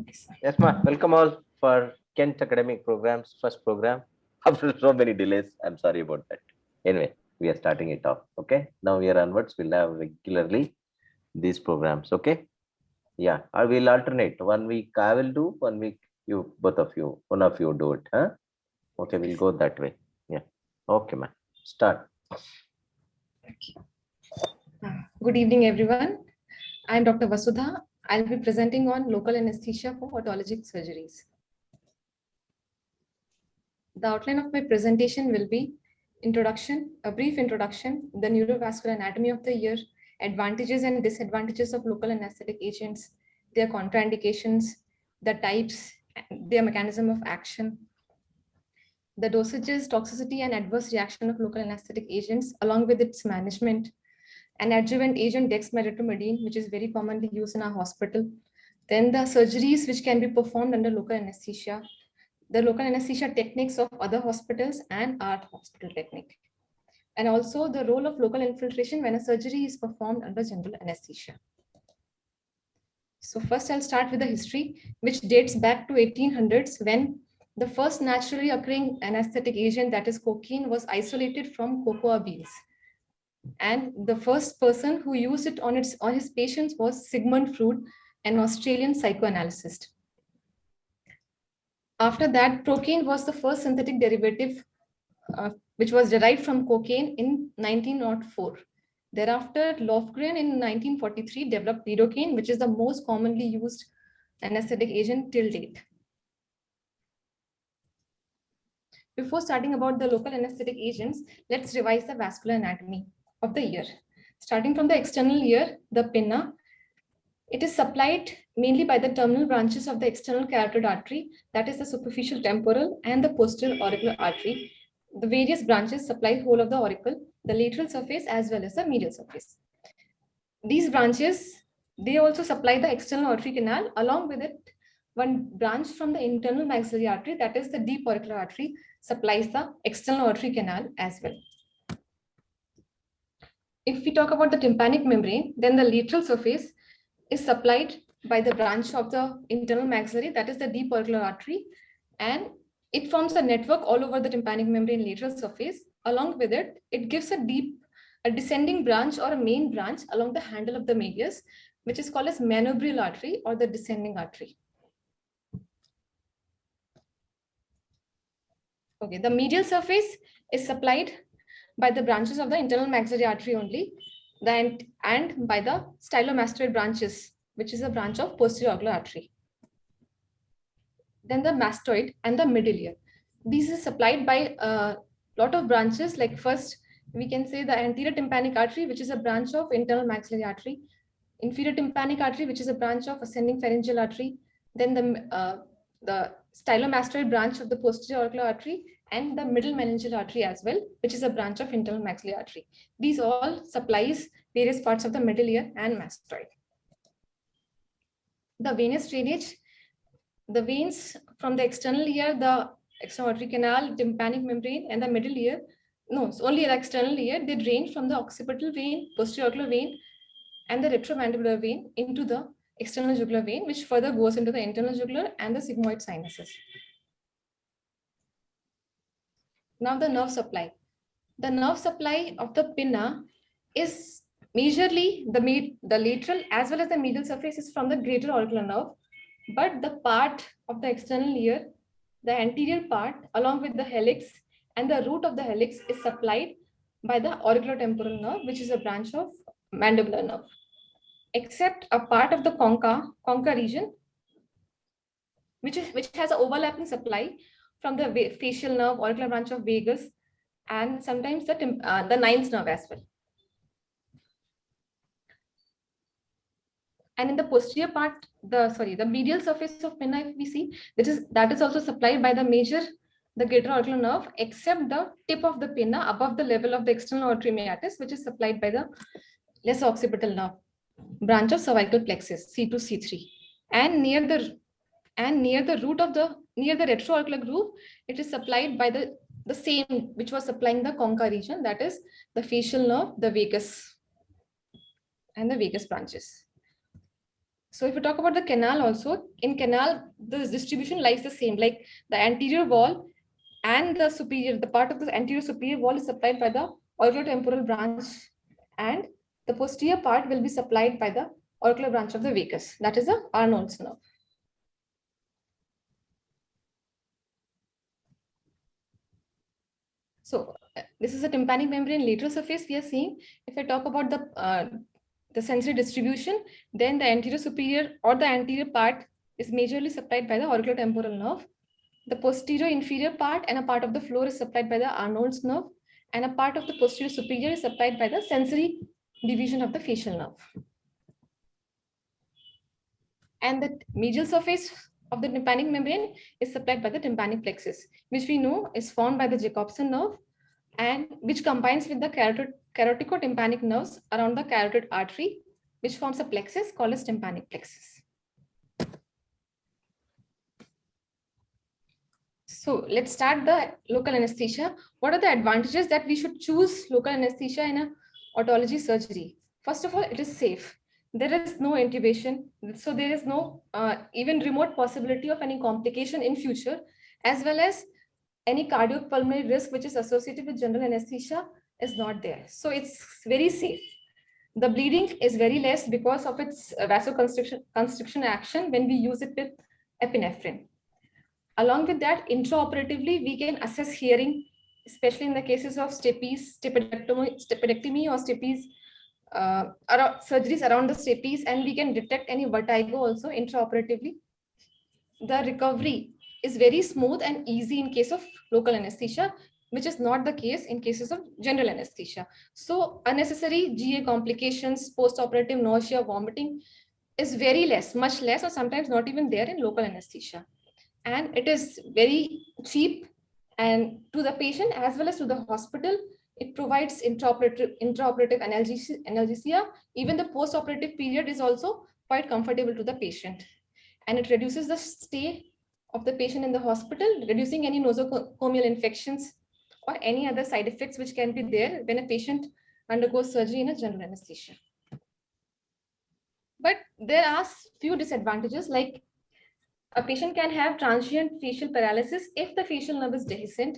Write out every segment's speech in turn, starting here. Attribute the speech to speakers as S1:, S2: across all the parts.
S1: Okay, sir.
S2: Yes, ma. Welcome all for Kent Academic Programs first program. After so many delays, I'm sorry about that. Anyway, we are starting it off. Okay. Now here onwards, we'll have regularly these programs. Okay. Yeah, I will alternate. 1 week I will do, 1 week you, both of you, one of you do it. Huh? Okay, we'll go that way. Yeah. Okay, man. Start.
S1: Good evening, everyone. I'm Dr. Vasudha. I'll be presenting on local anesthesia for otologic surgeries. The outline of my presentation will be introduction, a brief introduction, the neurovascular anatomy of the ear, advantages and disadvantages of local anesthetic agents, their contraindications, the types, their mechanism of action, the dosages, toxicity, and adverse reaction of local anesthetic agents, along with its management, an adjuvant agent dexmedetomidine, which is very commonly used in our hospital. Then the surgeries which can be performed under local anesthesia, the local anesthesia techniques of other hospitals and our hospital technique. And also the role of local infiltration when a surgery is performed under general anesthesia. So first I'll start with the history, which dates back to 1800s when the first naturally occurring anesthetic agent, that is cocaine, was isolated from cocoa beans. And the first person who used it on his patients was Sigmund Freud, an Australian psychoanalyst. After that, procaine was the first synthetic derivative which was derived from cocaine in 1904. Thereafter, Lofgren in 1943 developed lidocaine, which is the most commonly used anesthetic agent till date. Before starting about the local anesthetic agents, let's revise the vascular anatomy of the ear. Starting from the external ear, the pinna, it is supplied mainly by the terminal branches of the external carotid artery, that is the superficial temporal and the posterior auricular artery. The various branches supply whole of the auricle, the lateral surface as well as the medial surface. These branches, they also supply the external auditory canal. Along with it, one branch from the internal maxillary artery, that is the deep auricular artery, supplies the external auditory canal as well. If we talk about the tympanic membrane, then the lateral surface is supplied by the branch of the internal maxillary, that is the deep auricular artery, and it forms a network all over the tympanic membrane lateral surface. Along with it, it gives a descending branch or a main branch along the handle of the medius, which is called as manubrial artery or the descending artery. Okay, the medial surface is supplied by the branches of the internal maxillary artery only, and by the stylomastoid branches, which is a branch of posterior auricular artery. Then the mastoid and the middle ear. These is supplied by a lot of branches. Like first, we can say the anterior tympanic artery, which is a branch of internal maxillary artery, inferior tympanic artery, which is a branch of ascending pharyngeal artery, then the stylomastoid branch of the posterior auricular artery, and the middle meningeal artery as well, which is a branch of internal maxillary artery. These all supplies various parts of the middle ear and mastoid. The venous drainage, the veins from the external ear, the external auditory canal, tympanic membrane, and the middle ear, no, it's only the external ear, they drain from the occipital vein, posterior auricular vein, and the retromandibular vein into the external jugular vein, which further goes into the internal jugular and the sigmoid sinuses. Now the nerve supply. The nerve supply of the pinna is majorly the lateral as well as the medial surface is from the greater auricular nerve, but the part of the external ear, the anterior part along with the helix and the root of the helix is supplied by the auriculotemporal nerve, which is a branch of mandibular nerve. Except a part of the concha region, which has an overlapping supply from the facial nerve, auricular branch of vagus, and sometimes the ninth nerve as well. And in the posterior part, the medial surface of pinna, if we see, that is also supplied by the greater auricular nerve, except the tip of the pinna above the level of the external auditory meatus, which is supplied by the lesser occipital nerve, branch of cervical plexus, C2, C3. And near the root of near the retroauricular groove, it is supplied by the same which was supplying the concha region, that is the facial nerve, the vagus, and the vagus branches. So if we talk about the canal also, in canal, the distribution lies the same, like the anterior wall and the superior, the part of the anterior superior wall is supplied by the auriculotemporal branch, and the posterior part will be supplied by the auricular branch of the vagus, that is the Arnold's nerve. So this is a tympanic membrane lateral surface we are seeing. If I talk about the sensory distribution, then the anterior superior or the anterior part is majorly supplied by the auriculotemporal nerve. The posterior inferior part and a part of the floor is supplied by the Arnold's nerve, and a part of the posterior superior is supplied by the sensory division of the facial nerve. And the medial surface of the tympanic membrane is supplied by the tympanic plexus, which we know is formed by the Jacobson nerve and which combines with the caroticotympanic nerves around the carotid artery, which forms a plexus called as tympanic plexus. So let's start the local anesthesia. What are the advantages that we should choose local anesthesia in a otology surgery? First of all, it is safe. There is no intubation, so there is no even remote possibility of any complication in future, as well as any cardiopulmonary risk which is associated with general anesthesia is not there. So it's very safe. The bleeding is very less because of its vasoconstriction action when we use it with epinephrine. Along with that, intraoperatively, we can assess hearing, especially in the cases of stapes, stapedectomy or stapes, surgeries around the stapes, and we can detect any vertigo also intraoperatively. The recovery is very smooth and easy in case of local anesthesia, which is not the case in cases of general anesthesia. So unnecessary GA complications, post-operative nausea, vomiting is very less, much less, or sometimes not even there in local anesthesia. And it is very cheap, and to the patient as well as to the hospital, it provides intraoperative analgesia. Even the post-operative period is also quite comfortable to the patient, and it reduces the stay of the patient in the hospital, reducing any nosocomial infections or any other side effects which can be there when a patient undergoes surgery in a general anesthesia. But there are few disadvantages, like a patient can have transient facial paralysis if the facial nerve is dehiscent.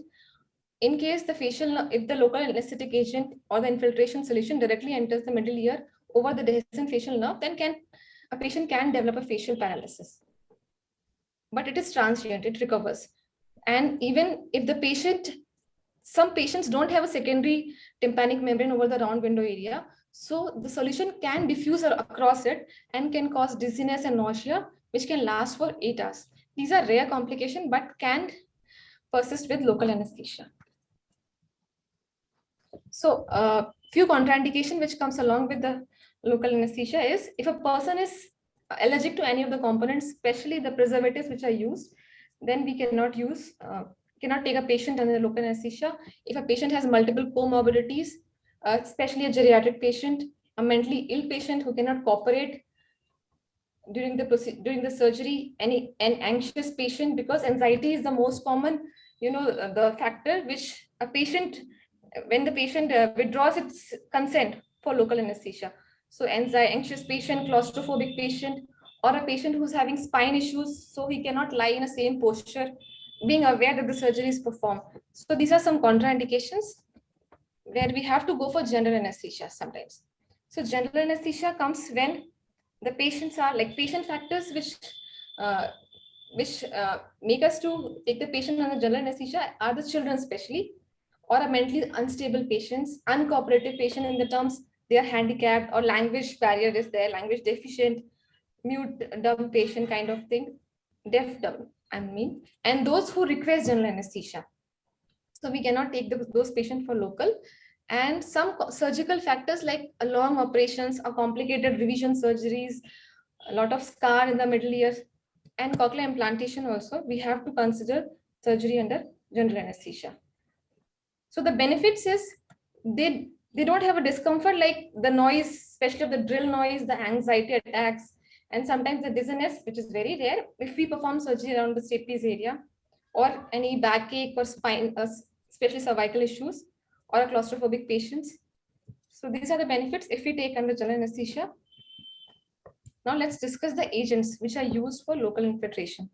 S1: In case if the local anesthetic agent or the infiltration solution directly enters the middle ear over the dehiscent facial nerve, then a patient can develop a facial paralysis. But it is transient, it recovers. And even if some patients don't have a secondary tympanic membrane over the round window area, so the solution can diffuse across it and can cause dizziness and nausea, which can last for 8 hours. These are rare complications, but can persist with local anesthesia. So few contraindication which comes along with the local anesthesia is if a person is allergic to any of the components, especially the preservatives which are used, then we cannot take a patient under local anesthesia. If a patient has multiple comorbidities, especially a geriatric patient, a mentally ill patient who cannot cooperate during the surgery, an anxious patient, because anxiety is the most common, the factor which a patient, when the patient withdraws its consent for local anesthesia. So anxious patient, claustrophobic patient, or a patient who's having spine issues, so he cannot lie in the same posture, being aware that the surgery is performed. So these are some contraindications where we have to go for general anesthesia sometimes. So general anesthesia comes when the patients are like patient factors which make us to take the patient under general anesthesia are the children especially, or a mentally unstable patients, uncooperative patient in the terms they are handicapped or language barrier is there, language deficient, mute, dumb patient kind of thing, deaf, dumb, and those who request general anesthesia. So we cannot take those patients for local. And some surgical factors like long operations or complicated revision surgeries, a lot of scar in the middle ear, and cochlear implantation also, we have to consider surgery under general anesthesia. So the benefits is they don't have a discomfort like the noise, especially of the drill noise, the anxiety attacks, and sometimes the dizziness, which is very rare if we perform surgery around the stapes area, or any backache or spine, especially cervical issues, or a claustrophobic patients. So these are the benefits if we take under general anesthesia. Now let's discuss the agents which are used for local infiltration.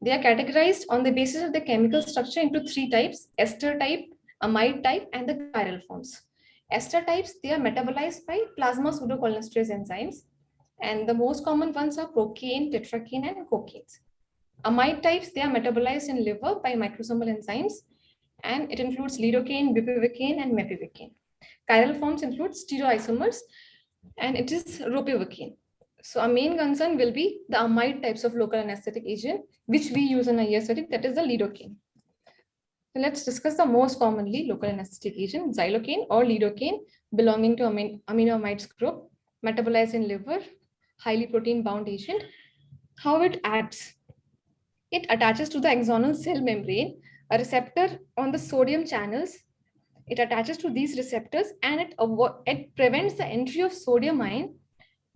S1: They are categorized on the basis of the chemical structure into three types: ester type, amide type, and the chiral forms. Ester types, they are metabolized by plasma pseudocholinesterase enzymes, and the most common ones are procaine, tetracaine, and cocaines. Amide types, they are metabolized in liver by microsomal enzymes, and it includes lidocaine, bupivacaine, and mepivacaine. Chiral forms include stereoisomers, and it is ropivacaine. So our main concern will be the amide types of local anesthetic agent, which we use in a year study, that is the lidocaine. So let's discuss the most commonly local anesthetic agent, xylocaine or lidocaine, belonging to aminoamides group, metabolized in liver, highly protein bound agent. How it acts? It attaches to the axonal cell membrane, a receptor on the sodium channels. It attaches to these receptors, and it prevents the entry of sodium ion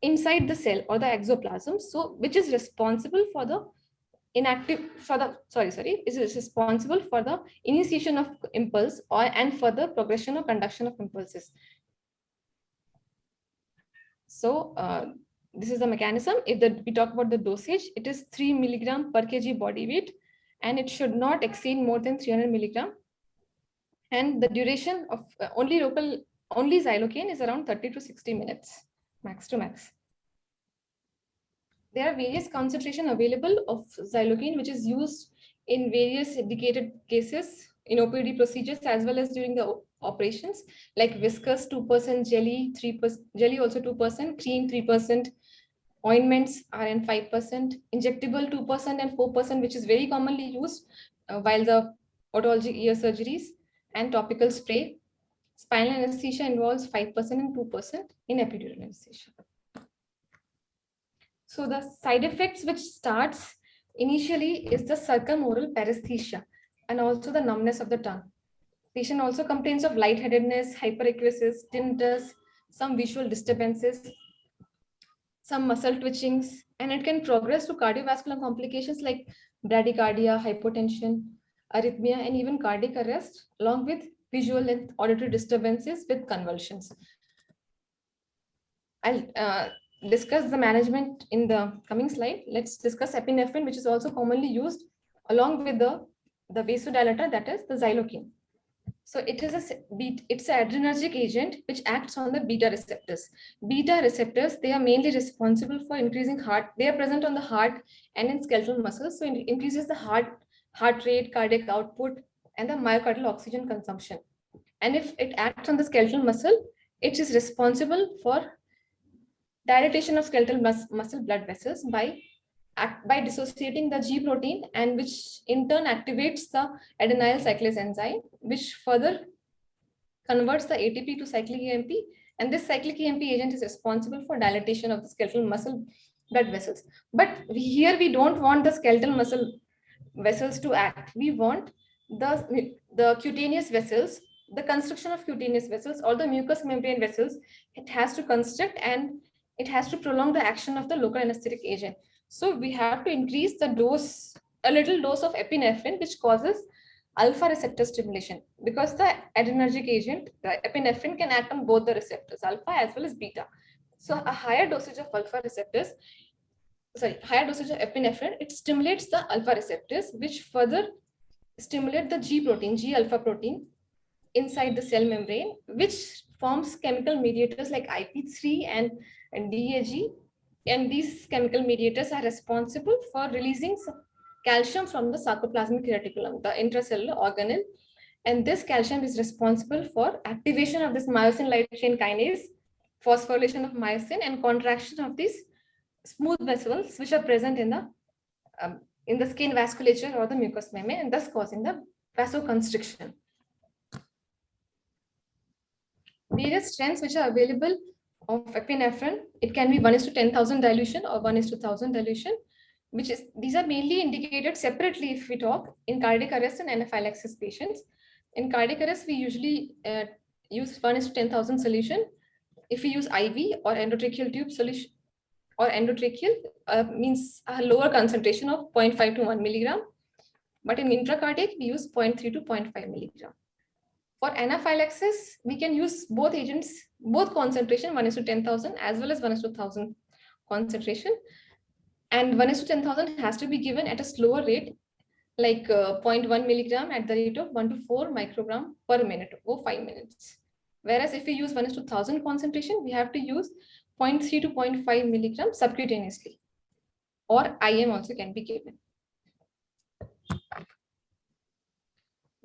S1: inside the cell or the exoplasm, so which is responsible for the is responsible for the initiation of impulse and for the progression or conduction of impulses. So this is the mechanism. If we talk about the dosage, it is 3 milligram per kg body weight, and it should not exceed more than 300 milligram. And the duration of only xylocaine is around 30 to 60 minutes, max to max. There are various concentration available of xylocaine, which is used in various indicated cases in OPD procedures as well as during the operations, like viscous 2%, jelly 3%, jelly also 2%, cream 3%, ointments are in 5%, injectable 2% and 4%, which is very commonly used while the otologic ear surgeries, and topical spray. Spinal anesthesia involves 5% and 2% in epidural anesthesia. So the side effects which starts initially is the circumoral paresthesia and also the numbness of the tongue. Patient also complains of lightheadedness, hyperacusis, tinnitus, some visual disturbances, some muscle twitchings, and it can progress to cardiovascular complications like bradycardia, hypotension, arrhythmia, and even cardiac arrest, along with visual and auditory disturbances with convulsions. I'll discuss the management in the coming slide. Let's discuss epinephrine, which is also commonly used along with the vasodilator, that is the xylocaine. So it's an adrenergic agent which acts on the beta receptors. Beta receptors, they are mainly responsible for increasing heart. They are present on the heart and in skeletal muscles. So it increases the heart rate, cardiac output, and the myocardial oxygen consumption. And if it acts on the skeletal muscle, it is responsible for dilatation of skeletal muscle blood vessels by dissociating the G protein, and which in turn activates the adenyl cyclase enzyme, which further converts the ATP to cyclic AMP. And this cyclic AMP agent is responsible for dilatation of the skeletal muscle blood vessels. But here we don't want the skeletal muscle vessels to act. We want the cutaneous vessels, the construction of cutaneous vessels or the mucous membrane vessels. It has to construct and it has to prolong the action of the local anesthetic agent. So we have to increase the dose, a little dose of epinephrine, which causes alpha receptor stimulation, because the adrenergic agent, the epinephrine, can act on both the receptors, alpha as well as beta. So a higher dosage of higher dosage of epinephrine, it stimulates the alpha receptors, which further stimulate the G protein, G alpha protein inside the cell membrane, which forms chemical mediators like IP3 and DAG. And these chemical mediators are responsible for releasing calcium from the sarcoplasmic reticulum, the intracellular organelle. And this calcium is responsible for activation of this myosin light chain kinase, phosphorylation of myosin, and contraction of these smooth vessels which are present in the skin vasculature or the mucous membrane, and thus causing the vasoconstriction. Various strengths which are available of epinephrine, it can be 1:10,000 dilution or 1:1,000 dilution, these are mainly indicated separately if we talk in cardiac arrest and anaphylaxis patients. In cardiac arrest, we usually use 1:10,000 solution. If we use IV or endotracheal tube solution, or endotracheal means a lower concentration of 0.5 to 1 milligram. But in intracardiac, we use 0.3 to 0.5 milligram. For anaphylaxis, we can use both agents, both concentration 1:10,000 as well as 1:1,000 concentration, and 1:10,000 has to be given at a slower rate, like 0.1 milligram at the rate of 1 to 4 microgram per minute or 5 minutes. Whereas if we use 1:1000 concentration, we have to use 0.3 to 0.5 milligram subcutaneously, or IM also can be given.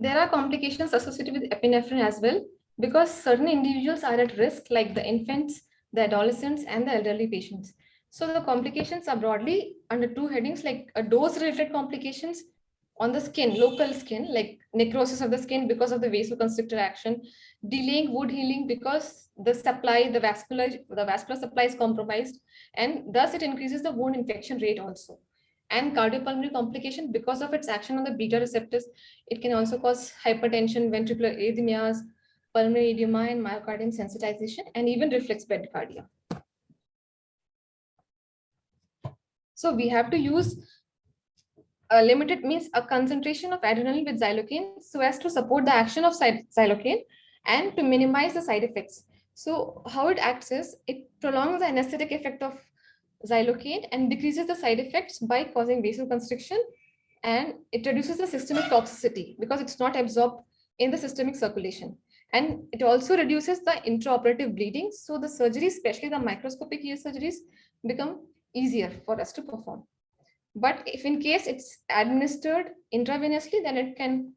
S1: There are complications associated with epinephrine as well, because certain individuals are at risk, like the infants, the adolescents, and the elderly patients. So the complications are broadly under two headings, like dose-related complications on the skin, local skin, like necrosis of the skin because of the vasoconstrictor action, delaying wound healing because the supply, the vascular supply is compromised, and thus it increases the wound infection rate also. And cardiopulmonary complication because of its action on the beta receptors. It can also cause hypertension, ventricular arrhythmias, pulmonary edema, and myocardium sensitization, and even reflex bradycardia. So we have to use a limited, means a concentration of adrenaline with xylocaine so as to support the action of xylocaine and to minimize the side effects. So how it acts is, it prolongs the anesthetic effect of xylocaine and decreases the side effects by causing vasoconstriction, and it reduces the systemic toxicity because it's not absorbed in the systemic circulation. And it also reduces the intraoperative bleeding. So the surgery, especially the microscopic ear surgeries, become easier for us to perform. But if in case it's administered intravenously, then it can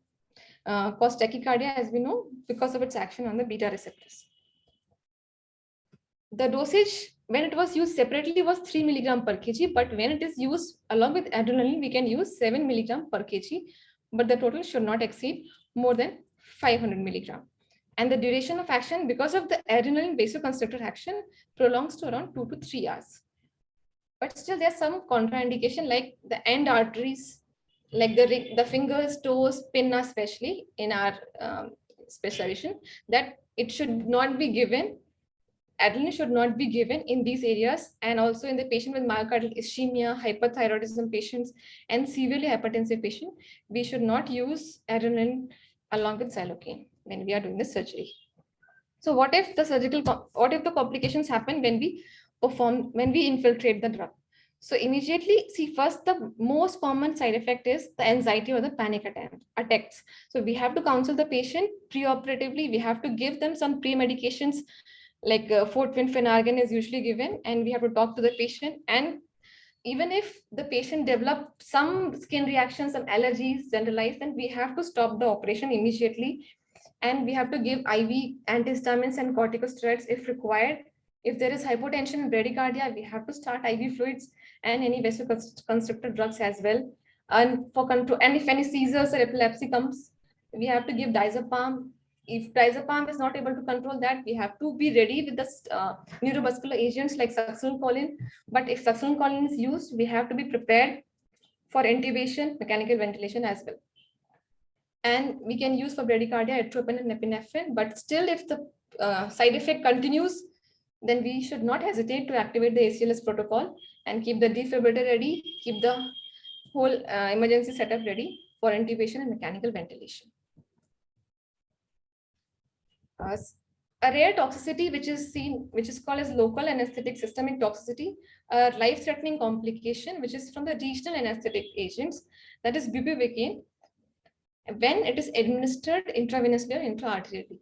S1: cause tachycardia, as we know, because of its action on the beta receptors. The dosage, when it was used separately, was 3 milligram per kg, but when it is used along with adrenaline, we can use 7 milligram per kg, but the total should not exceed more than 500 milligram. And the duration of action, because of the adrenaline vasoconstrictor action, prolongs to around 2 to 3 hours. But still there's some contraindication, like the end arteries, like the fingers, toes, pinna, especially in our specialization, that it should not be given. Adrenaline should not be given in these areas, and also in the patient with myocardial ischemia, hyperthyroidism patients, and severely hypertensive patient, we should not use adrenaline along with xylocaine when we are doing the surgery. So what if the complications happen when we infiltrate the drug? So immediately, see, first, the most common side effect is the anxiety or the panic attacks. So we have to counsel the patient preoperatively. We have to give them some pre-medications, like Fortwin Phenargan is usually given, and we have to talk to the patient. And even if the patient develops some skin reactions, some allergies generalized, then we have to stop the operation immediately, and we have to give IV antihistamines and corticosteroids if required. If there is hypotension and bradycardia, we have to start IV fluids and any vasoconstrictor drugs as well. And for control, and if any seizures or epilepsy comes, we have to give diazepam. If diazepam is not able to control that, we have to be ready with the neurovascular agents like succinylcholine. But if succinylcholine is used, we have to be prepared for intubation, mechanical ventilation as well. And we can use for bradycardia atropine and epinephrine. But still, if the side effect continues, then we should not hesitate to activate the ACLS protocol and keep the defibrillator ready, keep the whole emergency setup ready for intubation and mechanical ventilation. A rare toxicity which is called as local anesthetic systemic toxicity, a life-threatening complication which is from the regional anesthetic agents, that is bupivacaine, when it is administered intravenously or intraarterially.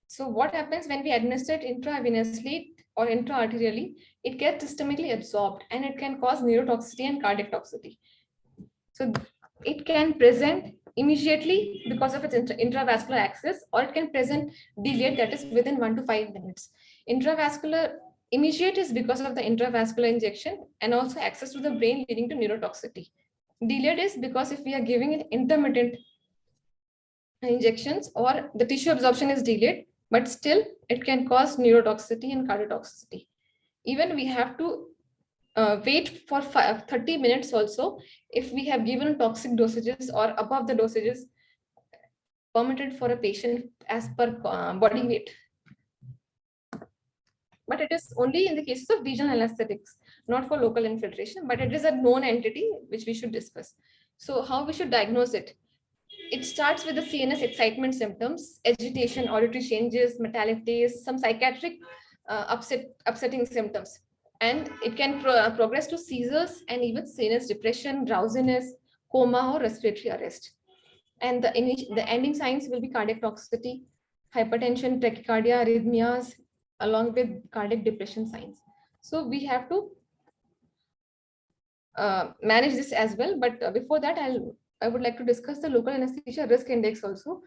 S1: So what happens when we administer it intravenously or intraarterially? It gets systemically absorbed, and it can cause neurotoxicity and cardiac toxicity. So it can present immediately because of its intravascular access, or it can present delayed, that is within 1 to 5 minutes. Intravascular immediate is because of the intravascular injection and also access to the brain leading to neurotoxicity. Delayed is because if we are giving it intermittent injections or the tissue absorption is delayed, but still it can cause neurotoxicity and cardiotoxicity. Even we have to wait for 30 minutes also if we have given toxic dosages or above the dosages permitted for a patient as per body weight. But it is only in the cases of regional anesthetics, not for local infiltration, but it is a known entity which we should discuss. So how we should diagnose it? It starts with the CNS excitement symptoms, agitation, auditory changes, metallic taste, some psychiatric upsetting symptoms. And it can progress to seizures and even sinus depression, drowsiness, coma, or respiratory arrest. And the ending signs will be cardiac toxicity, hypertension, tachycardia, arrhythmias, along with cardiac depression signs. So we have to manage this as well. But before that, I would like to discuss the local anesthesia risk index also.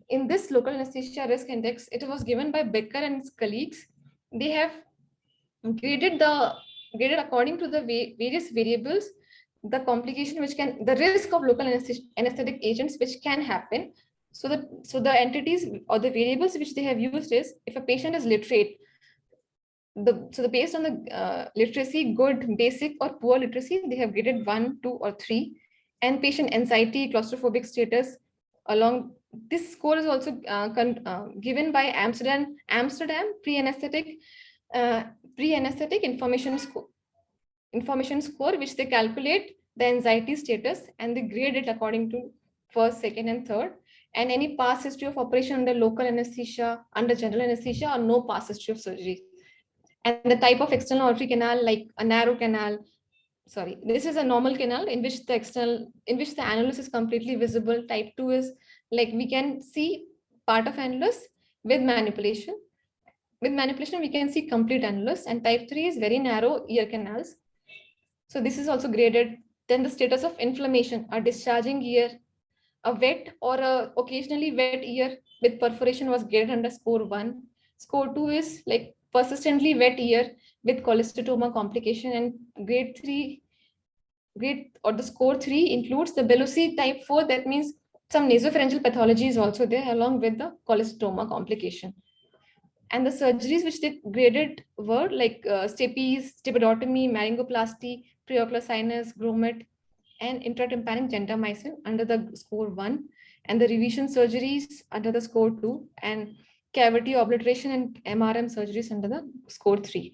S1: In this local anesthesia risk index, it was given by Becker and his colleagues. They have graded according to the various variables, the complication which can, the risk of local anesthetic agents which can happen. So the entities or the variables which they have used is, if a patient is literate, based on the literacy, good, basic, or poor literacy, they have graded 1, 2, or 3. And patient anxiety, claustrophobic status, along this score is also given by Amsterdam pre-anesthetic information score, which they calculate the anxiety status and they grade it according to first, second, and third. And any past history of operation under local anesthesia, under general anesthesia, or no past history of surgery. And the type of external auditory canal, like a narrow canal. Sorry, this is a normal canal in which the annulus is completely visible. Type 2 is like we can see part of annulus with manipulation. With manipulation, we can see complete annulus. And type 3 is very narrow ear canals. So this is also graded. Then the status of inflammation, a discharging ear, a wet or a occasionally wet ear with perforation was graded under score 1. Score 2 is like persistently wet ear with cholesteatoma complication, and grade the score 3 includes the Belosi type 4. That means some nasopharyngeal pathology is also there along with the cholesteatoma complication. And the surgeries which they graded were like stapes, stepidotomy, maryngoplasty, preocular sinus, grommet, and intratympanic gentamicin under the score 1, and the revision surgeries under the score 2, and cavity obliteration and MRM surgeries under the score 3.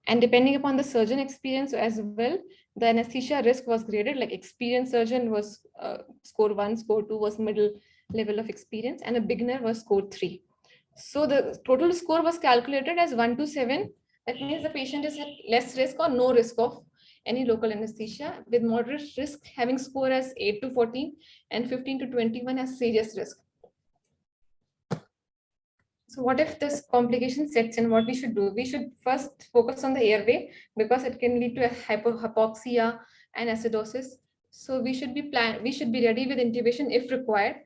S1: And depending upon the surgeon experience as well, the anesthesia risk was graded. Like experienced surgeon was score 1, score 2 was middle level of experience, and a beginner was score 3. So the total score was calculated as 1 to 7. That means the patient is at less risk or no risk of any local anesthesia, with moderate risk having score as 8 to 14 and 15 to 21 as serious risk. So what if this complication sets in? What we should do? We should first focus on the airway because it can lead to a hypoxia and acidosis. So we should be ready with intubation if required.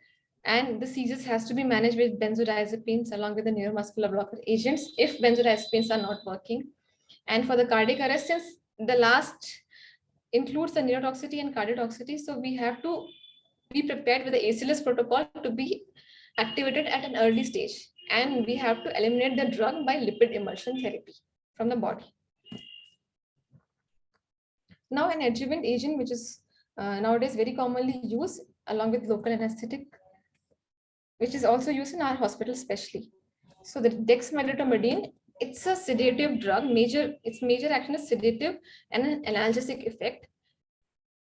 S1: And the seizures has to be managed with benzodiazepines along with the neuromuscular blocker agents if benzodiazepines are not working. And for the cardiac arrest, since the last includes the neurotoxicity and cardiotoxicity, so we have to be prepared with the ACLS protocol to be activated at an early stage. And we have to eliminate the drug by lipid emulsion therapy from the body. Now, an adjuvant agent, which is nowadays very commonly used along with local anesthetic, which is also used in our hospital especially. So the dexmedetomidine, it's a sedative drug. Its major action is sedative and an analgesic effect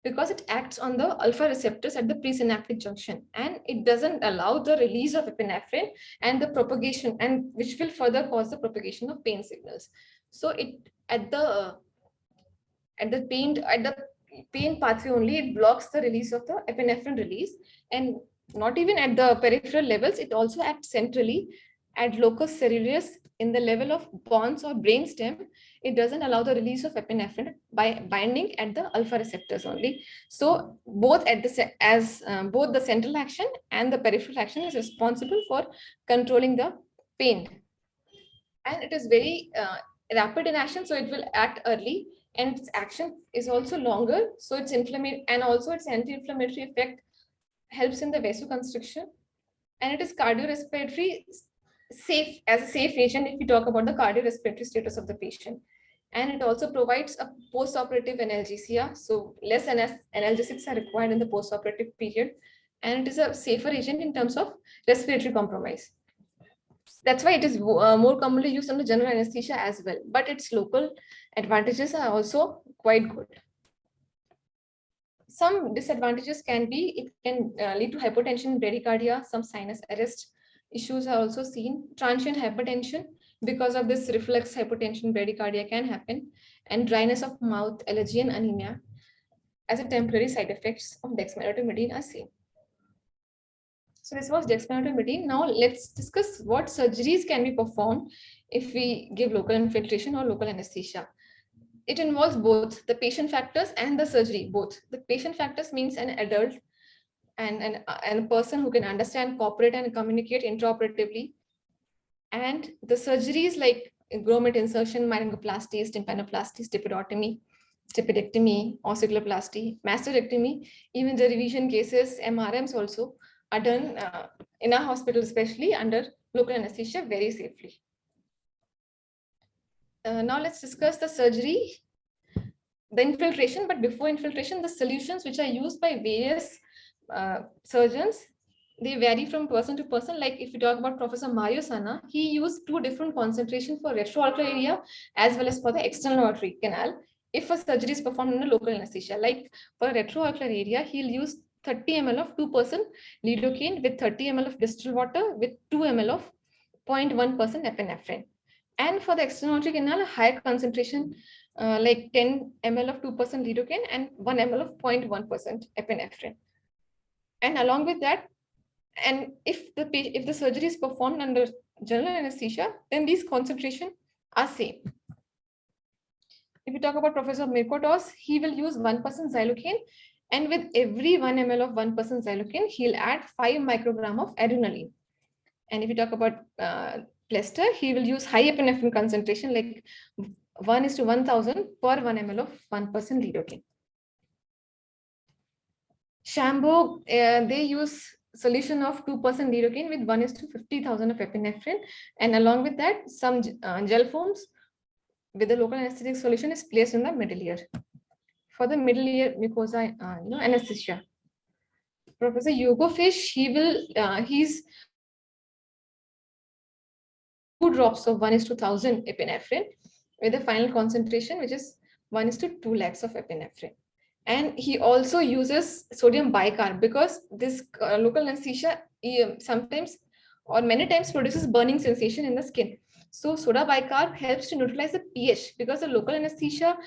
S1: because it acts on the alpha receptors at the presynaptic junction, and it doesn't allow the release of epinephrine and the propagation, and which will further cause the propagation of pain signals. So it at the pain pathway only, it blocks the release of the epinephrine release, and not even at the peripheral levels, it also acts centrally at locus ceruleus in the level of pons or brainstem. It doesn't allow the release of epinephrine by binding at the alpha receptors only. So both both the central action and the peripheral action is responsible for controlling the pain, and it is very rapid in action, so it will act early, and its action is also longer, so its inflammatory and also its anti-inflammatory effect helps in the vasoconstriction, and it is cardiorespiratory safe as a safe agent if we talk about the cardiorespiratory status of the patient. And it also provides a post-operative analgesia, so less analgesics are required in the post-operative period, and it is a safer agent in terms of respiratory compromise. That's why it is more commonly used under general anesthesia as well, but its local advantages are also quite good. Some disadvantages can be, it can lead to hypotension, bradycardia, some sinus arrest issues are also seen, transient hypertension, Because of this, reflex hypotension, bradycardia can happen, and dryness of mouth, allergy, and anemia as a temporary side effects of dexmedetomidine are seen. So this was dexmedetomidine. Now let's discuss what surgeries can be performed if we give local infiltration or local anesthesia. It involves both the patient factors and the surgery, both. The patient factors means an adult and a person who can understand, cooperate, and communicate intraoperatively. And the surgeries like grommet insertion, myringoplasty, tympanoplasty, stypidotomy, stapedectomy, ossiculoplasty, mastectomy, even the revision cases, MRMs also are done in our hospital, especially under local anesthesia, very safely. Now let's discuss the surgery, the infiltration, but before infiltration, the solutions which are used by various surgeons, they vary from person to person. Like if you talk about Professor Mario Sana, he used 2 different concentrations for retroauricular area as well as for the external aortic canal. If a surgery is performed in a local anesthesia, like for retroauricular area, he'll use 30 ml of 2% lidocaine with 30 ml of distilled water with 2 ml of 0.1% epinephrine. And for the external aortic canal, a higher concentration like 10 ml of 2% lidocaine and 1 ml of 0.1% epinephrine. And along with that, and if the surgery is performed under general anesthesia, then these concentrations are same. If you talk about Professor Mirkotos, he will use 1% xylocaine, and with every 1 ml of 1% xylocaine, he'll add 5 microgram of adrenaline. And if you talk about Plester, he will use high epinephrine concentration like 1:1000 per 1 ml of 1% lidocaine. Shambo, they use solution of 2% lidocaine with 1:50,000 of epinephrine, and along with that, some gel foams with the local anesthetic solution is placed in the middle ear. For the middle ear mucosa, anesthesia. Professor Hugo Fish, he's 2 drops of 1:1000 epinephrine with a final concentration which is 1:2 lakhs of epinephrine. And he also uses sodium bicarb because this local anesthesia sometimes or many times produces burning sensation in the skin. So soda bicarb helps to neutralize the pH because the local anesthesia,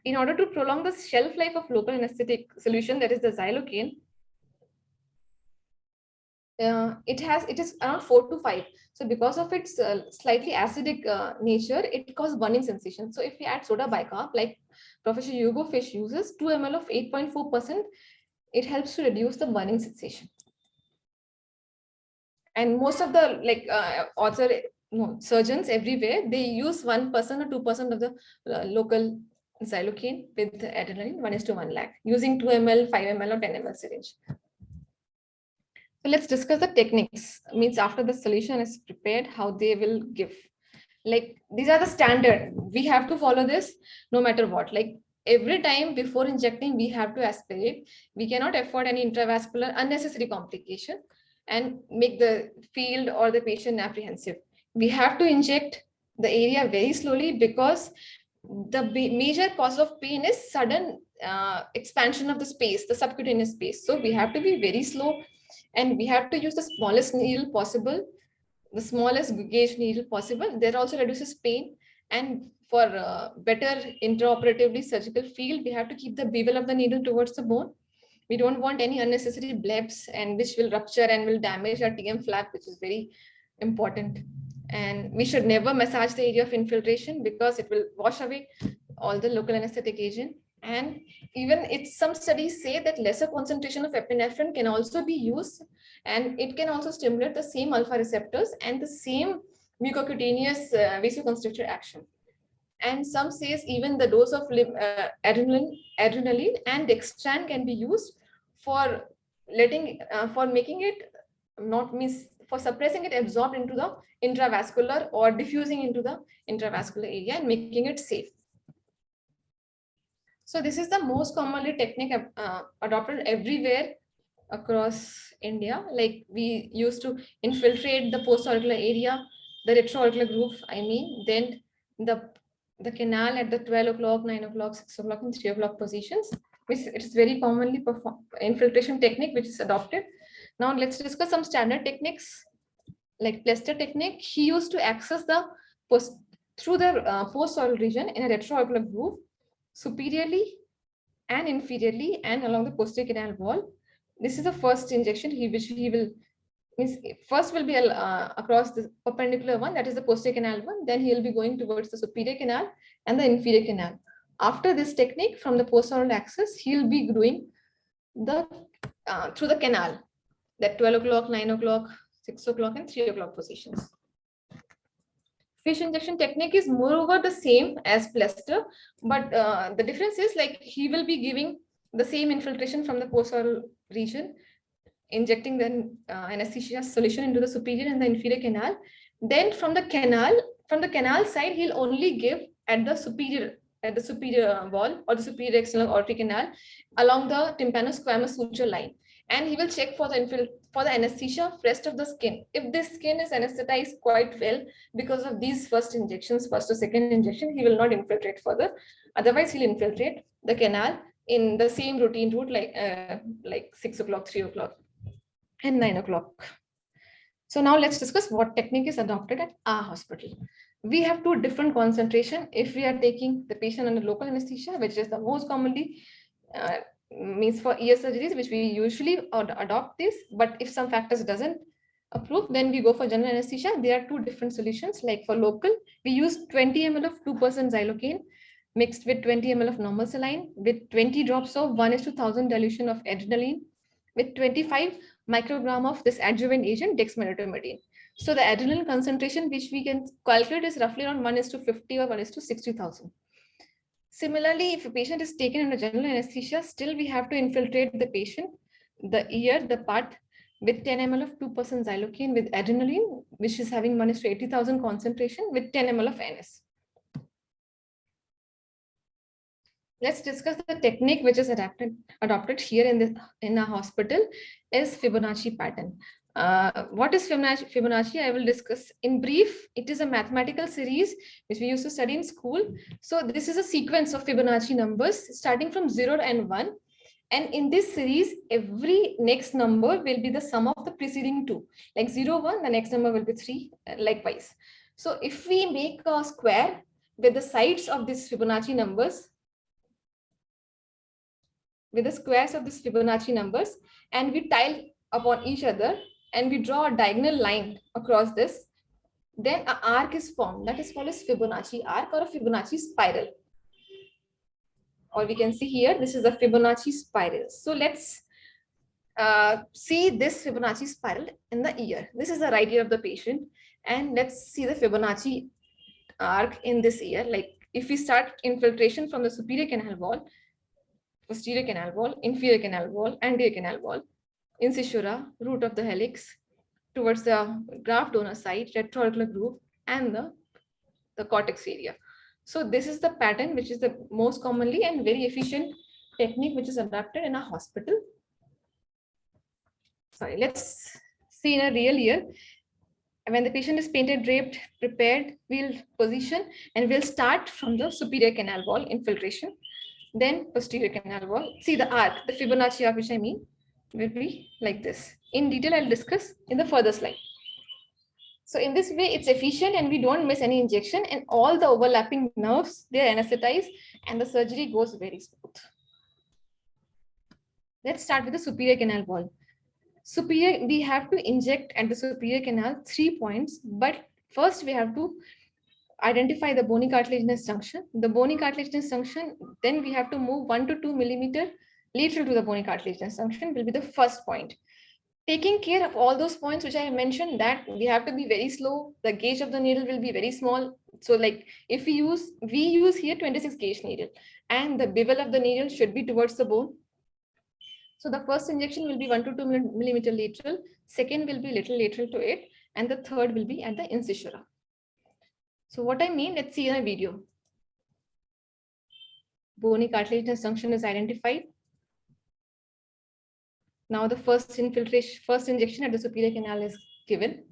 S1: in order to prolong the shelf life of local anesthetic solution, that is the xylocaine, it is around 4 to 5. So because of its slightly acidic nature, it causes burning sensation. So if we add soda bicarb, like Professor Hugo Fish uses 2 ml of 8.4%, it helps to reduce the burning sensation. And most of the surgeons everywhere, they use 1% or 2% of the local xylocaine with adrenaline 1:1 lakh using 2 ml, 5 ml or 10 ml syringe. So let's discuss the techniques. Means after the solution is prepared, how they will give. Like these are the standard. We have to follow this no matter what. Like every time before injecting, we have to aspirate. We cannot afford any intravascular unnecessary complication and make the field or the patient apprehensive. We have to inject the area very slowly because the major cause of pain is sudden expansion of the space, the subcutaneous space. So we have to be very slow. And we have to use the smallest needle possible, the smallest gauge needle possible. That also reduces pain. And for better intraoperatively surgical field, we have to keep the bevel of the needle towards the bone. We don't want any unnecessary blebs and which will rupture and will damage our TM flap, which is very important. And we should never massage the area of infiltration because it will wash away all the local anesthetic agent. And even some studies say that lesser concentration of epinephrine can also be used, and it can also stimulate the same alpha receptors and the same mucocutaneous vasoconstrictor action. And some says even the dose of adrenaline and dextran can be used for making it for suppressing it absorbed into the intravascular or diffusing into the intravascular area and making it safe. So this is the most commonly technique adopted everywhere across India. Like we used to infiltrate the post-auricular area, the retroauricular groove, then the canal at the 12 o'clock, 9 o'clock, 6 o'clock, and 3 o'clock positions, which it's very commonly performed infiltration technique, which is adopted. Now let's discuss some standard techniques like Plester technique. He used to access the through the post-oral region in a retroauricular groove, superiorly and inferiorly and along the posterior canal wall. This is the first injection which he will means first will be across the perpendicular one, that is the posterior canal one, then he will be going towards the superior canal and the inferior canal. After this technique, from the post-oral axis, he will be doing the through the canal, that 12 o'clock, 9 o'clock, 6 o'clock and 3 o'clock positions. Fish injection technique is moreover the same as plaster, but the difference is like he will be giving the same infiltration from the post-oral region, injecting the anesthesia solution into the superior and the inferior canal. Then from the canal side, he'll only give at the superior wall or the superior external aortic canal along the tympanosquamous suture line, and he will check for the anesthesia rest of the skin. If this skin is anesthetized quite well because of these first injections, first or second injection, he will not infiltrate further. Otherwise, he'll infiltrate the canal in the same routine route like 6 o'clock, 3 o'clock and 9 o'clock. So now let's discuss what technique is adopted at our hospital. We have two different concentration. If we are taking the patient under local anesthesia, which is the most commonly means for ear surgeries, which we usually adopt this, but if some factors doesn't approve, then we go for general anesthesia. There are two different solutions. Like for local, we use 20 ml of 2% xylocaine mixed with 20 ml of normal saline with 20 drops of 1:1000 dilution of adrenaline with 25 microgram of this adjuvant agent dexmedetomidine. So the adrenaline concentration which we can calculate is roughly around 1:50 or 1:60,000. Similarly, if a patient is taken under general anesthesia, still we have to infiltrate the patient, the ear, the part with 10 ml of 2% xylocaine with adrenaline, which is having 1:80,000 concentration with 10 ml of NS. Let's discuss the technique which is adopted here in a hospital is Fibonacci pattern. What is Fibonacci? I will discuss in brief. It is a mathematical series which we used to study in school. So this is a sequence of Fibonacci numbers starting from 0 and 1. And in this series, every next number will be the sum of the preceding two. Like 0, 1, the next number will be 3, likewise. So if we make a square with the sides of these Fibonacci numbers, with the squares of these Fibonacci numbers, and we tile upon each other, and we draw a diagonal line across this, then an arc is formed. That is called as Fibonacci arc or a Fibonacci spiral. Or we can see here, this is a Fibonacci spiral. So let's see this Fibonacci spiral in the ear. This is the right ear of the patient. And let's see the Fibonacci arc in this ear. Like if we start infiltration from the superior canal wall, posterior canal wall, inferior canal wall, anterior canal wall, incisura, root of the helix, towards the graft donor site, retroauricular groove, and the cortex area. So this is the pattern which is the most commonly and very efficient technique which is adopted in a hospital. Sorry, let's see in a real ear. When the patient is painted, draped, prepared, we'll position and we'll start from the superior canal wall infiltration. Then posterior canal wall. See the arc, the Fibonacci arc, which I mean, will be like this. In detail, I'll discuss in the further slide. So in this way, it's efficient and we don't miss any injection, and all the overlapping nerves, they are anesthetized and the surgery goes very smooth. Let's start with the superior canal wall. Superior, we have to inject at the superior canal 3 points, but first we have to identify the bony cartilaginous junction. The bony cartilaginous junction, then we have to move 1 to 2 millimeter lateral to the bony cartilaginous junction will be the first point. Taking care of all those points which I mentioned, that we have to be very slow. The gauge of the needle will be very small. So like if we use here 26 gauge needle, and the bevel of the needle should be towards the bone. So the first injection will be 1 to 2 millimeter lateral. Second will be little lateral to it, and the third will be at the incisura. So what I mean, let's see in a video. Bony cartilaginous junction is identified. Now the first injection at the superior canal is given.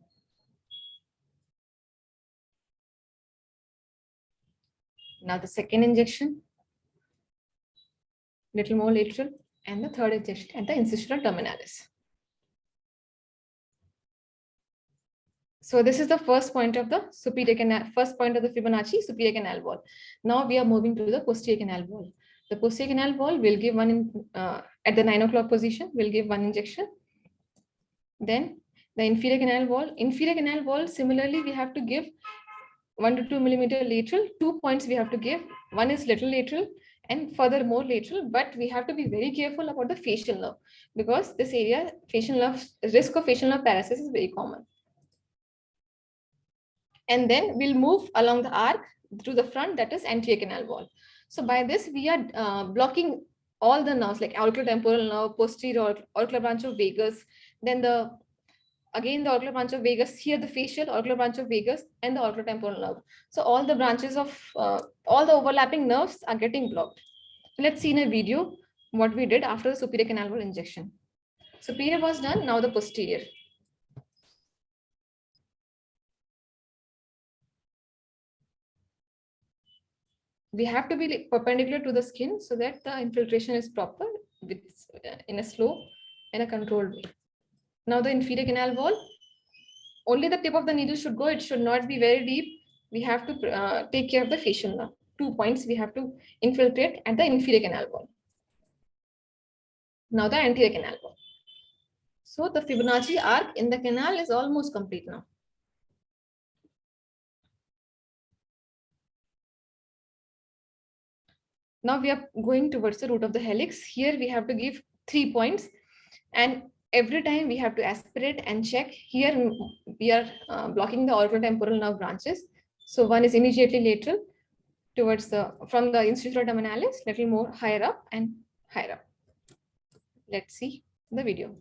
S1: Now the second injection, little more lateral, and the third injection at the incisura terminalis. So this is the first point of the superior canal, first point of the Fibonacci superior canal wall. Now we are moving to the posterior canal wall. The posterior canal wall will give one at the 9 o'clock position, will give one injection. Then the inferior canal wall, similarly, we have to give 1 to 2 millimeter lateral. 2 points we have to give. One is little lateral and further more lateral, but we have to be very careful about the facial nerve, because this area, facial nerve, risk of facial nerve paralysis is very common. And then we'll move along the arc to the front, that is anterior canal wall. So by this, we are blocking all the nerves like auriculotemporal nerve, posterior auricular branch of vagus, then the auricular branch of vagus, here the facial auricular branch of vagus, and the auriculotemporal nerve. So all the branches of all the overlapping nerves are getting blocked. Let's see in a video what we did after the superior canal wall injection. Superior was done, now the posterior. We have to be perpendicular to the skin so that the infiltration is proper with in a slow and a controlled way. Now the inferior canal wall, only the tip of the needle should go. It should not be very deep. We have to take care of the facial nerve. 2 points we have to infiltrate at the inferior canal wall. Now the anterior canal wall. So the Fibonacci arc in the canal is almost complete now. Now we are going towards the root of the helix. Here we have to give 3 points, and every time we have to aspirate and check. Here we are blocking the auriculotemporal nerve branches. So one is immediately lateral towards from the institutor terminalis, little more higher up and higher up. Let's see the video.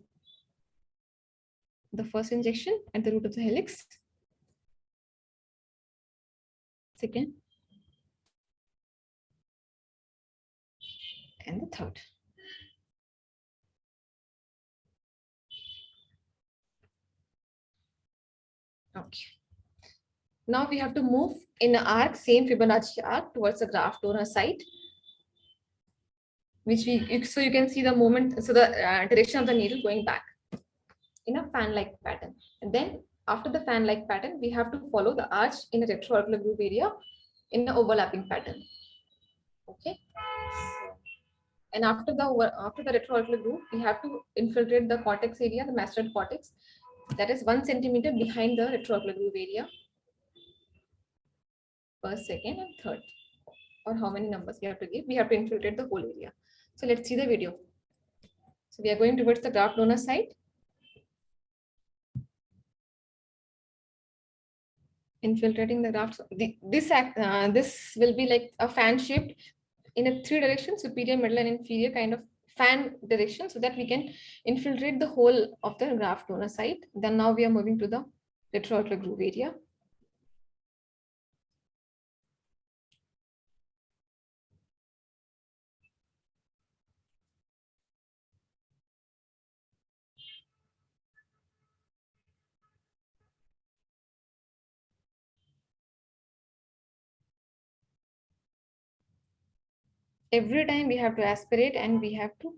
S1: The first injection at the root of the helix. Second. And the third. Okay. Now we have to move in an arc, same Fibonacci arc towards the graft donor site, which so you can see the movement, so the direction of the needle going back in a fan-like pattern. And then after the fan-like pattern, we have to follow the arch in a retroauricular groove area in an overlapping pattern. Okay. And after the retroauricular groove, we have to infiltrate the cortex area, the mastoid cortex, that is 1 centimeter behind the retroauricular groove area. First, second, and third, or how many numbers we have to give. We have to infiltrate the whole area. So let's see the video. So we are going towards the graft donor site. Infiltrating the graft. This will be like a fan shaped in a 3 direction, superior, middle, and inferior kind of fan direction, so that we can infiltrate the whole of the graft donor site. Then now we are moving to the retroauricular groove area. Every time we have to aspirate and we have to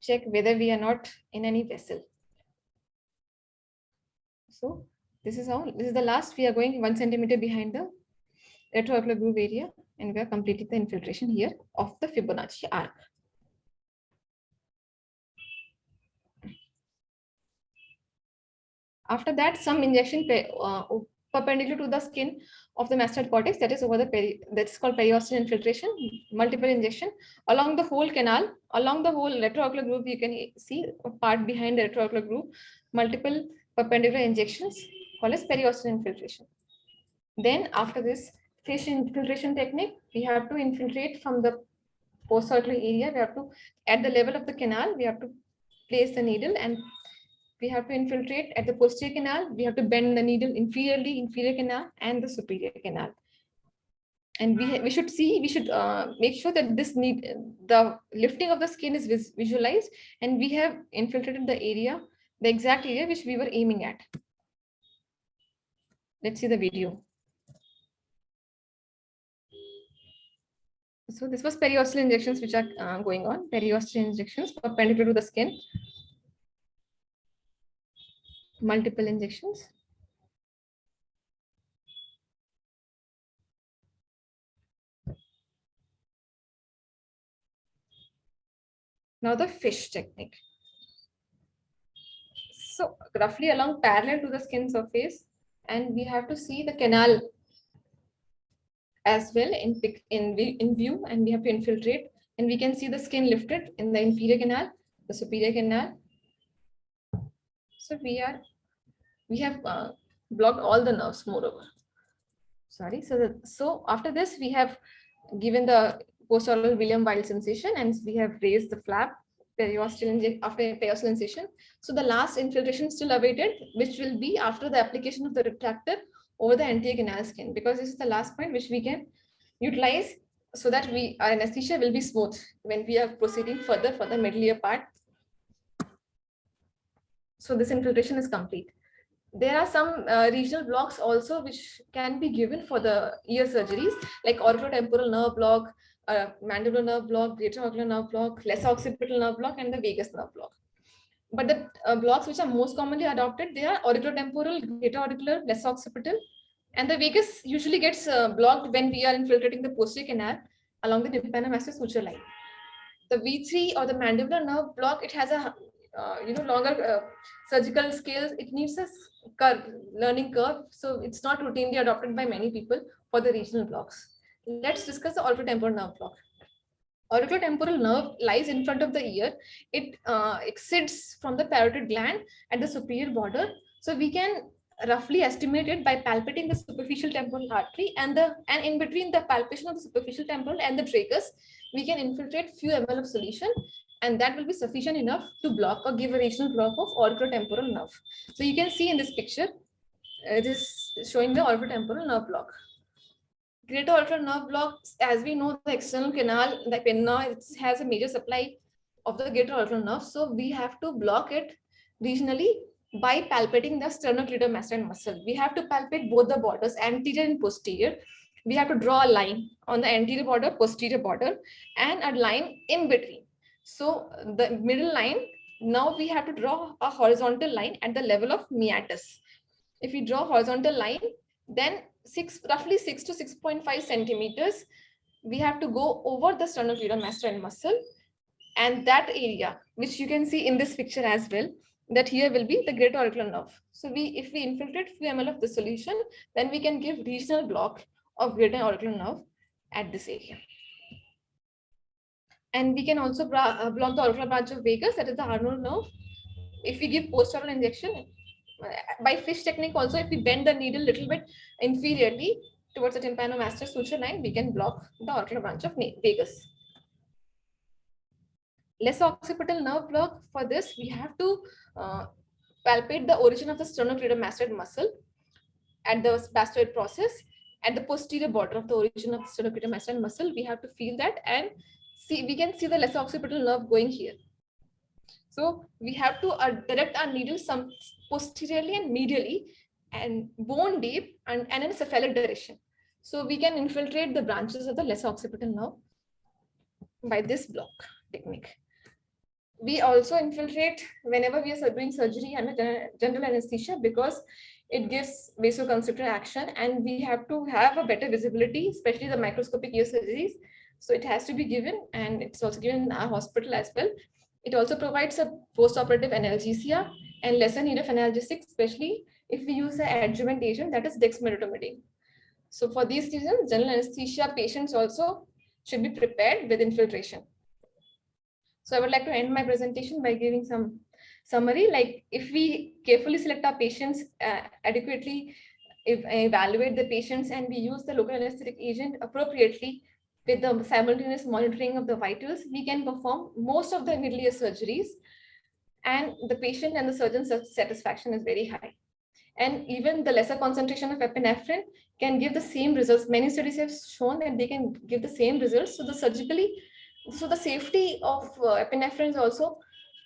S1: check whether we are not in any vessel. So this is the last. We are going 1 centimeter behind the retroauricular groove area, and we are completing the infiltration here of the Fibonacci arc. After that, some injection perpendicular to the skin of the mastoid cortex, that is over the that's called periosteal infiltration. Multiple injection along the whole canal, along the whole retroauricular groove. You can see a part behind the retroauricular groove. Multiple perpendicular injections called as periosteal infiltration. Then after this facial infiltration technique, we have to infiltrate from the post-auricular area. We have to, at the level of the canal, we have to place the needle, and we have to infiltrate at the posterior canal. We have to bend the needle inferiorly, inferior canal, and the superior canal. And we should make sure that the lifting of the skin is visualized, and we have infiltrated the area, the exact area which we were aiming at. Let's see the video. So this was periosteal injections which are going on. Periosteal injections perpendicular to the skin. Multiple injections. Now the fish technique. So roughly along parallel to the skin surface, and we have to see the canal as well in view, and we have to infiltrate, and we can see the skin lifted in the inferior canal, the superior canal. So we have blocked all the nerves moreover. Sorry. So after this, we have given the postoral William-Wilde sensation, and we have raised the flap after periosteal incision. So the last infiltration still awaited, which will be after the application of the retractor over the anterior canal skin, because this is the last point which we can utilize so that our anesthesia will be smooth when we are proceeding further for the middle ear part. So this infiltration is complete. There are some regional blocks also which can be given for the ear surgeries, like auriculotemporal nerve block, mandibular nerve block, greater auricular nerve block, lesser occipital nerve block, and the vagus nerve block. But the blocks which are most commonly adopted, they are auriculotemporal, greater auricular, lesser occipital, and the vagus usually gets blocked when we are infiltrating the posterior canal along the tympanomastoid suture line. The V3 or the mandibular nerve block, it has a longer surgical scales. It needs a learning curve, so it's not routinely adopted by many people for the regional blocks. Let's discuss the auriculotemporal nerve block. Auriculotemporal nerve lies in front of the ear. It exits from the parotid gland at the superior border. So we can roughly estimate it by palpating the superficial temporal artery, and in between the palpation of the superficial temporal and the trachea, we can infiltrate few ml of solution, and that will be sufficient enough to block or give a regional block of auriculotemporal nerve. So you can see in this picture, this is showing the auriculotemporal nerve block. Greater auricular nerve block, as we know, the external canal, the pinna, it has a major supply of the greater auricular nerve. So we have to block it regionally by palpating the sternocleidomastoid muscle. We have to palpate both the borders, anterior and posterior. We have to draw a line on the anterior border, posterior border, and a line in between. So the middle line, now we have to draw a horizontal line at the level of meatus. If we draw horizontal line, then roughly 6 to 6.5 centimeters, we have to go over the sternocleidomastoid muscle, and that area, which you can see in this picture as well, that here will be the greater auricular nerve. So if we infiltrate few ml of the solution, then we can give regional block of greater auricular nerve at this area. And we can also block the auricular branch of vagus, that is the Arnold nerve. If we give post-oral injection, by fish technique also, if we bend the needle a little bit inferiorly towards the tympanomastoid suture line, we can block the auricular branch of vagus. Lesser occipital nerve block, for this we have to palpate the origin of the sternocleidomastoid muscle at the spastoid process. At the posterior border of the origin of the sternocleidomastoid muscle, we have to feel that, and we can see the lesser occipital nerve going here. So we have to direct our needle some posteriorly and medially, and bone deep, and in a cephalic direction. So we can infiltrate the branches of the lesser occipital nerve by this block technique. We also infiltrate whenever we are doing surgery under general anesthesia, because it gives vasoconstrictor action, and we have to have a better visibility, especially the microscopic ear surgeries. So it has to be given, and it's also given in our hospital as well. It also provides a post-operative analgesia and lesser need of analgesics, especially if we use an adjuvant agent, that is dexmedetomidine. So for these reasons, general anesthesia patients also should be prepared with infiltration. So I would like to end my presentation by giving some summary. Like, if we carefully select our patients, adequately evaluate the patients, and we use the local anesthetic agent appropriately with the simultaneous monitoring of the vitals, we can perform most of the middle ear surgeries, and the patient and the surgeon's satisfaction is very high. And even the lesser concentration of epinephrine can give the same results. Many studies have shown that they can give the same results. So the safety of epinephrine is also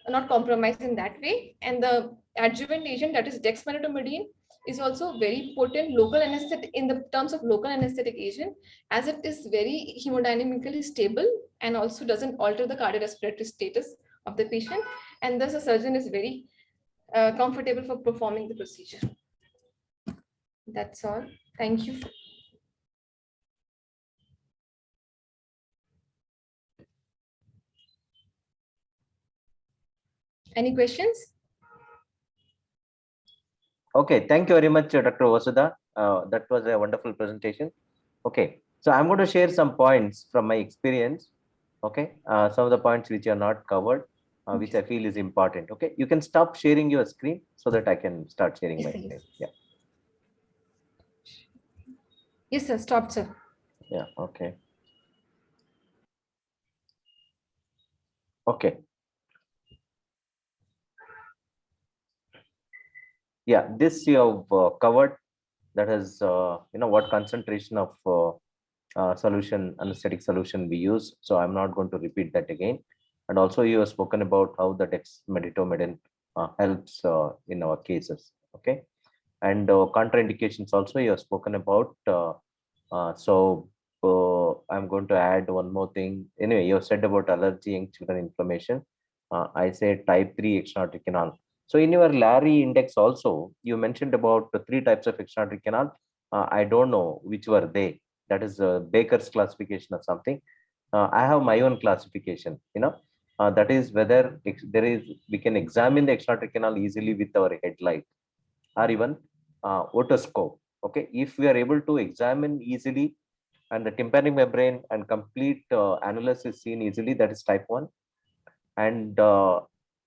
S1: not compromised in that way. And the adjuvant agent, that is dexmedetomidine, is also very potent local anesthetic in the terms of local anesthetic agent, as it is very hemodynamically stable and also doesn't alter the cardiorespiratory status of the patient. And thus the surgeon is very comfortable for performing the procedure. That's all. Thank you. Any questions?
S2: Okay, thank you very much, Dr. Vasudha. That was a wonderful presentation. Okay, so I'm going to share some points from my experience. Okay, some of the points which are not covered, which I feel is important. Okay, you can stop sharing your screen so that I can start sharing my screen. Yeah.
S1: Yes, sir. Stop, sir.
S2: Yeah. Okay. Okay. Yeah, this you have covered. That is, what concentration of solution, anesthetic solution we use. So I'm not going to repeat that again. And also you have spoken about how the dexmedetomidine helps in our cases. Okay. And contraindications also you have spoken about. I'm going to add one more thing. Anyway, you have said about allergy in children inflammation. I say type 3 extrinsic canal. So in your Larry index also, you mentioned about the 3 types of extrinsic canal. I don't know which were they. That is Baker's classification or something. I have my own classification. That is whether we can examine the extrinsic canal easily with our headlight or even otoscope. Okay, if we are able to examine easily and the tympanic membrane and complete annulus is seen easily, that is type 1. And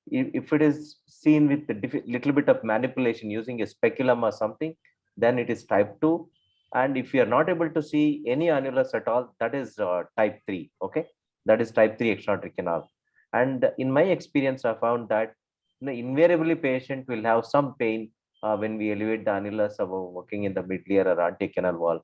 S2: if it is seen with a little bit of manipulation using a speculum or something, then it is type 2. And if you are not able to see any annulus at all, that is type 3. Okay, that is type 3 extrinsic canal. And in my experience, I found that invariably patient will have some pain when we elevate the annulus above working in the mid-ear or antecanal wall.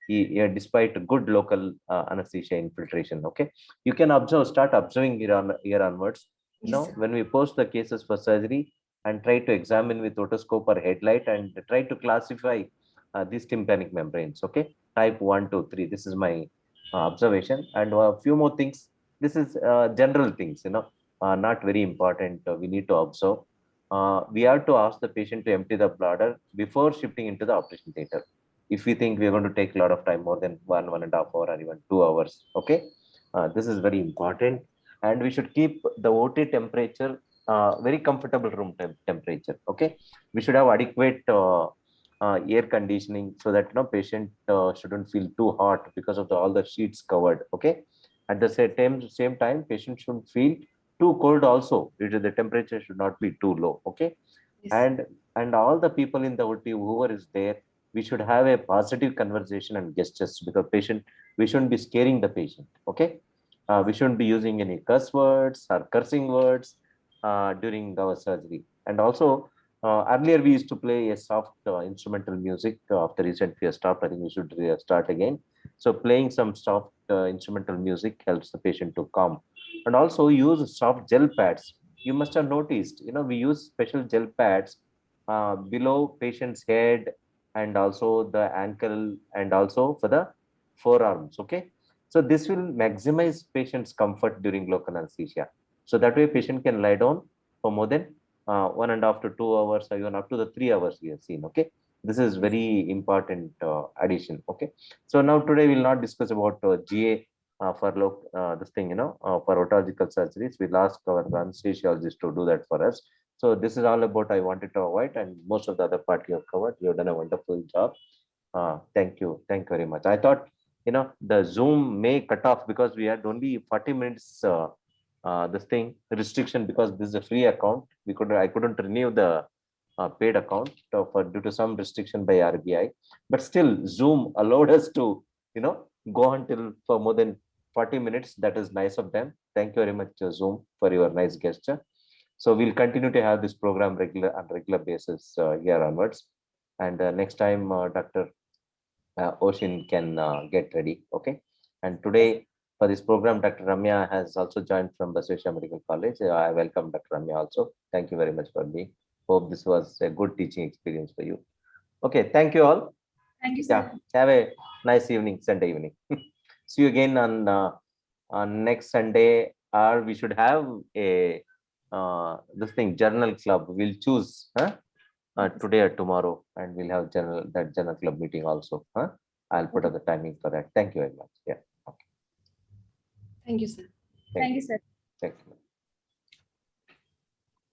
S2: Despite good local anesthesia infiltration. Okay, you can start observing here onwards.
S1: Yes, sir.
S2: When we post the cases for surgery and try to examine with otoscope or headlight and try to classify these tympanic membranes. Okay, type 1, 2, 3. This is my observation, and a few more things. This is general things. Not very important. We need to observe. We have to ask the patient to empty the bladder before shifting into the operation theater if we think we're going to take a lot of time, more than 1.5 hours or even 2 hours. Okay, this is very important. And we should keep the OT temperature very comfortable room temperature. Okay, we should have adequate air conditioning so that patient shouldn't feel too hot because of all the sheets covered. Okay, at the same time patient shouldn't feel too cold also. The temperature should not be too low. Okay,
S1: Yes.
S2: and all the people in the OT, whoever is there, we should have a positive conversation and gestures, because we shouldn't be scaring the patient. Okay, we shouldn't be using any curse words or cursing words during our surgery. And also, earlier we used to play a soft instrumental music. After recent we have stopped. I think we should start again. So playing some soft instrumental music helps the patient to calm. And also use soft gel pads. You must have noticed, we use special gel pads below patient's head and also the ankle and also for the forearms. Okay, so this will maximize patient's comfort during local anesthesia. So that way patient can lie down for more than 1.5 to 2 hours or even up to the 3 hours we have seen. Okay, this is very important addition. Okay, so now today we'll not discuss about GA for this thing, for otological surgeries. We'll ask our anesthesiologist to do that for us. So this is all about I wanted to avoid, and most of the other part you have covered. You have done a wonderful job. Thank you. Thank you very much. I thought, the Zoom may cut off because we had only 40 minutes this thing restriction, because this is a free account. I couldn't renew the paid account due to some restriction by RBI. But still, Zoom allowed us to, go until for more than 40 minutes. That is nice of them. Thank you very much, Zoom, for your nice gesture. So we'll continue to have this program on regular basis here onwards. And next time, Dr. Oshin can get ready. Okay. And today for this program, Dr. Ramya has also joined from Basaveshwara Medical College. I welcome Dr. Ramya also. Thank you very much for being. Hope this was a good teaching experience for you. Okay. Thank you all.
S1: Thank you, sir.
S2: Yeah. Have a nice evening, Sunday evening. See you again on next Sunday, or we should have a this thing journal club. We'll choose today or tomorrow, and we'll have journal club meeting also. I'll put up the timing for that. Thank you very much. Yeah. Okay.
S1: Thank you, sir.
S2: Thank you.
S1: sir.
S2: Thank you.